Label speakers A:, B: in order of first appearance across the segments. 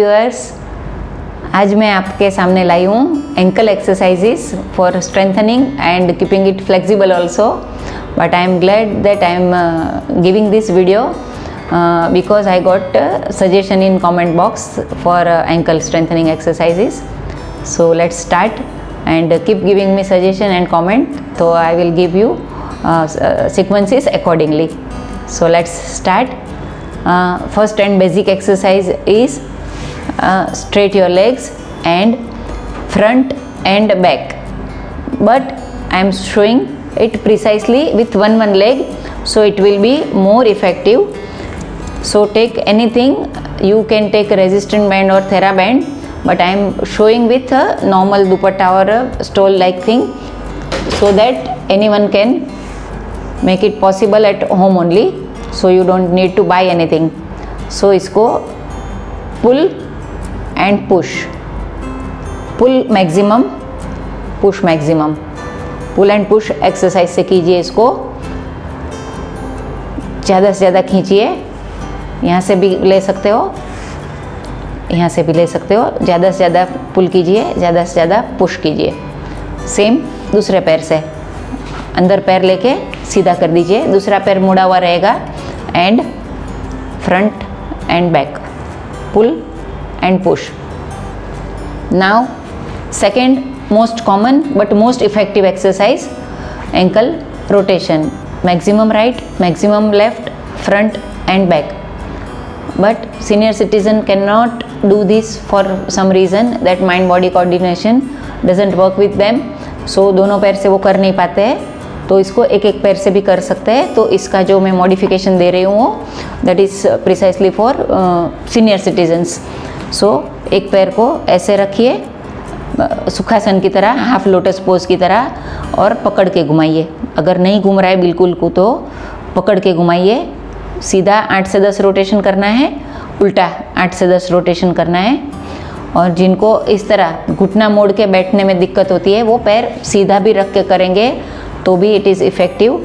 A: Viewers, आज मैं आपके सामने लाई हूँ ankle exercises for strengthening and keeping it flexible also. But I am glad that I am giving this video because I got suggestion in comment box for ankle strengthening exercises. So let's start and keep giving me suggestion and comment, so I will give you sequences accordingly. So let's start. First and basic exercise is straight your legs and front and back, but I am showing it precisely with one leg, so it will be more effective. So take anything, you can take resistant band or TheraBand, but I am showing with a normal dupatta or a stole like thing, so that anyone can make it possible at home only, so you don't need to buy anything. So isko pull and push, pull maximum, push maximum, pull and push exercise से कीजिए. इसको ज़्यादा से ज़्यादा खींचिए. यहाँ से भी ले सकते हो, यहाँ से भी ले सकते हो. ज़्यादा से ज़्यादा पुल कीजिए, ज़्यादा से ज़्यादा पुश कीजिए. सेम दूसरे पैर से अंदर पैर लेके सीधा कर दीजिए. दूसरा पैर मुड़ा हुआ रहेगा and front and back, pull and push. Now second most common but most effective exercise, ankle rotation. Maximum right, maximum left, front and back. But senior citizen cannot do this for some reason, that mind body coordination doesn't work with them. So दोनों पैर से वो कर नहीं पाते हैं, तो इसको एक एक पैर से भी कर सकते हैं. तो इसका जो मैं मॉडिफिकेशन दे रही हूँ that is precisely for senior citizens. So एक पैर को ऐसे रखिए सुखासन की तरह, हाफ लोटस पोज की तरह, और पकड़ के घुमाइए. अगर नहीं घूम रहा है बिल्कुल को तो पकड़ के घुमाइए. सीधा 8 से 10 रोटेशन करना है, उल्टा 8 से 10 रोटेशन करना है. और जिनको इस तरह घुटना मोड़ के बैठने में दिक्कत होती है, वो पैर सीधा भी रख के करेंगे तो भी इट इज़ इफ़ेक्टिव.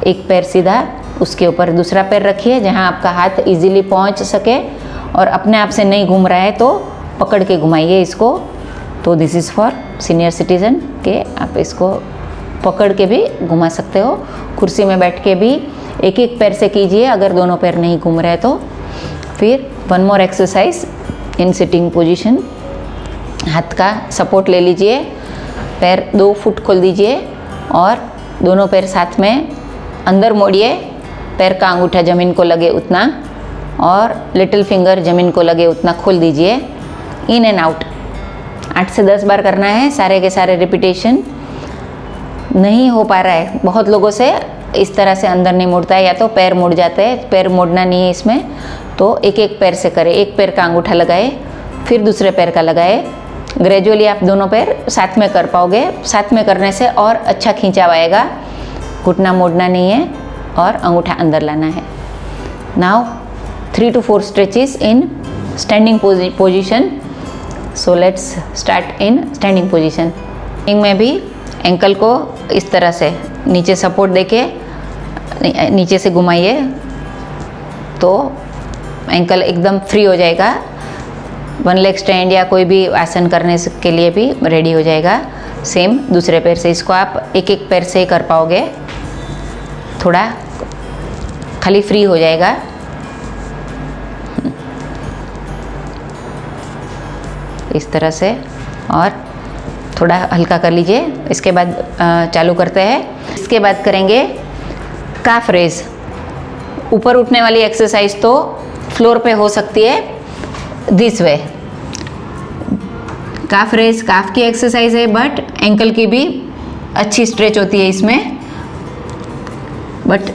A: एक पैर सीधा, उसके ऊपर दूसरा पैर रखिए जहां आपका हाथ इजीली पहुंच सके, और अपने आप से नहीं घूम रहा है तो पकड़ के घुमाइए इसको. तो this is for senior citizen के आप इसको पकड़ के भी घुमा सकते हो. कुर्सी में बैठ के भी एक एक पैर से कीजिए अगर दोनों पैर नहीं घूम रहे तो. फिर one more exercise in sitting position. हाथ का सपोर्ट ले लीजिए, पैर 2 फुट खोल दीजिए और दोनों पैर साथ में अंदर मोड़िए. पैर का अंगूठा ज़मीन को लगे उतना और लिटिल फिंगर ज़मीन को लगे उतना खोल दीजिए. इन एंड आउट 8 से 10 बार करना है. सारे के सारे रिपीटेशन. नहीं हो पा रहा है बहुत लोगों से, इस तरह से अंदर नहीं मुड़ता है, या तो पैर मुड़ जाते हैं. पैर मुड़ना नहीं है इसमें, तो एक एक पैर से करें. एक पैर का अंगूठा लगाए, फिर दूसरे पैर का लगाए. ग्रेजुअली आप दोनों पैर साथ में कर पाओगे. साथ में करने से और अच्छा खींचाव आएगा. घुटना मोड़ना नहीं है और अंगूठा अंदर लाना है. Now 3 to 4 stretches in standing position. So let's start in standing position. में भी एंकल को इस तरह से नीचे सपोर्ट देके नीचे से घुमाइए तो एंकल एकदम फ्री हो जाएगा. वन लेग स्टैंड या कोई भी आसन करने के लिए भी रेडी हो जाएगा. सेम दूसरे पैर से. इसको आप एक एक पैर से ही कर पाओगे, थोड़ा खाली फ्री हो जाएगा. इस तरह से, और थोड़ा हल्का कर लीजिए. इसके बाद चालू करते हैं. इसके बाद करेंगे काफ रेज. ऊपर उठने वाली एक्सरसाइज तो फ्लोर पे हो सकती है दिस वे. काफ रेज काफ की एक्सरसाइज है, बट एंकल की भी अच्छी स्ट्रेच होती है इसमें. बट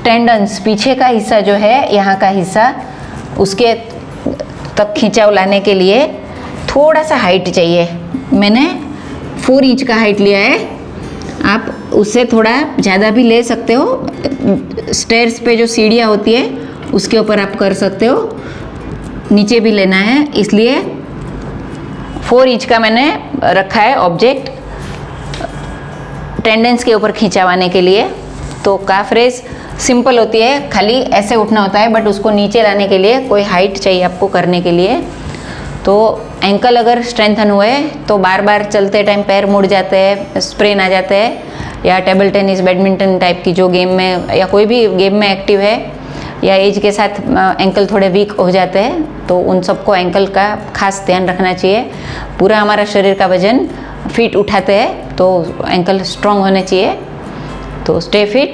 A: टेंडन्स, पीछे का हिस्सा जो है, यहाँ का हिस्सा, उसके तक खिंचाव लाने के लिए थोड़ा सा हाइट चाहिए. मैंने 4 इंच का हाइट लिया है. आप उससे थोड़ा ज़्यादा भी ले सकते हो. स्टेयर्स पे जो सीढ़ियाँ होती है उसके ऊपर आप कर सकते हो. नीचे भी लेना है, इसलिए 4 इंच का मैंने रखा है ऑब्जेक्ट टेंडेंस के ऊपर खिंचावाने के लिए. तो काफ रेज सिंपल होती है, खाली ऐसे उठना होता है, बट उसको नीचे लाने के लिए कोई हाइट चाहिए आपको करने के लिए. तो एंकल अगर स्ट्रेंथन हुए तो बार बार चलते टाइम पैर मुड़ जाते हैं, स्प्रेन आ जाते हैं, या टेबल टेनिस, बैडमिंटन टाइप की जो गेम में या कोई भी गेम में एक्टिव है, या एज के साथ एंकल थोड़े वीक हो जाते हैं, तो उन सबको एंकल का खास ध्यान रखना चाहिए। पूरा हमारा शरीर का वजन फिट उठाते हैं तो एंकल स्ट्रॉन्ग होने चाहिए। तो स्टे फिट,